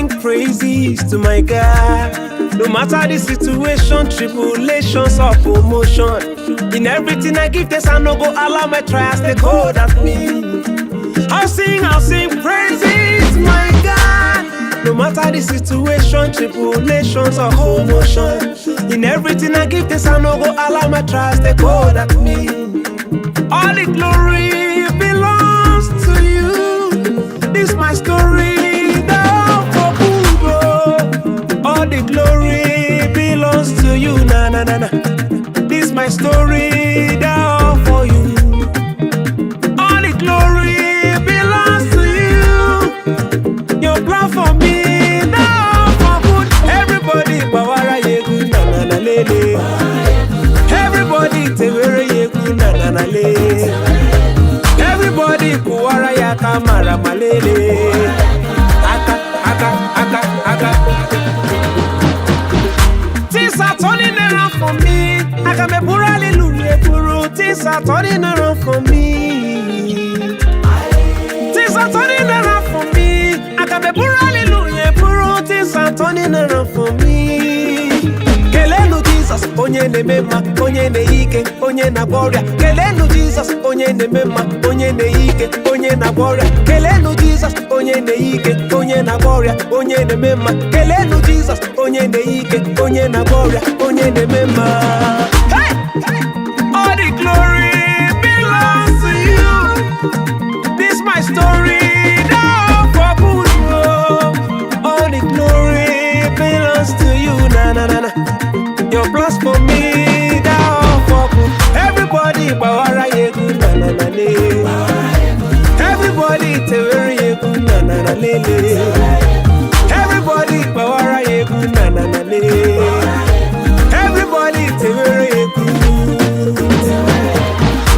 sing praises to my God. No matter the situation, tribulations or promotion. In everything I give thanks, I no go allow my trials to hold at me. I'll sing praises to my God. No matter the situation, tribulations or commotion. In everything I give thanks, I no go allow my trials to hold at me. All the glory belongs to you. This my story. All the glory belongs to you, na na na na. This my story, down for you. All the glory belongs to you. Your plan for me, down for good. Everybody, bawara yegu na na na lele. Everybody, tewere yegu na na na lele. Everybody, kuwara ya kamara malele. Aka. Things are turning around for me. I can be poor, hallelujah, guru. Things are turning around for me. Things are turning around for me. I can be poor, hallelujah, guru. Things are turning around for me. Kelenu Jesus, onye ne mema, onye ne ike, onye na gloria. Kelenu Jesus, onye ne mema, onye ne ike, onye na gloria. Kelenu Jesus, onye ne ike, onye na gloria, onye ne mema. Kelenu Jesus, onye ne ike, onye na gloria, onye ne mema. Hey! All the glory belongs to you. This my story, now for good. All the glory belongs to you, na na na na. Your plans for me, down for good. Everybody, bawara yegu na na na le. Everybody, tewere yegu na na na le. Everybody, bawara yegu na na na le. Everybody, tewere yegu.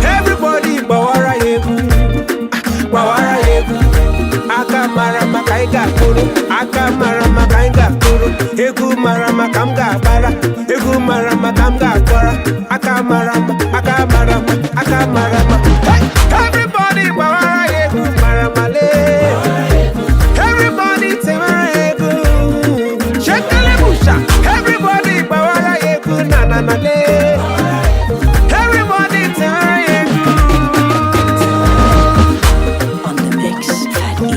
Everybody, bawara yegu. Bawara yegu. Akamara makaiga kuru. Akamara makaiga kuru. Egu mara makamga bara. Egu mara makamga bara. Akamara. Hey! Everybody, bawara yegu mara male. Everybody, tewere yegu. Shekele busha. Everybody, bawara yegu na na na le. Everybody, tewere yegu. On the mix, Daddy.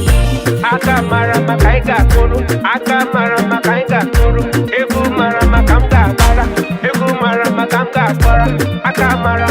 Akamara makaiga kuru. Akamara makaiga kuru. Egu mara makamga bara. Egu mara makamga bara. Akamara.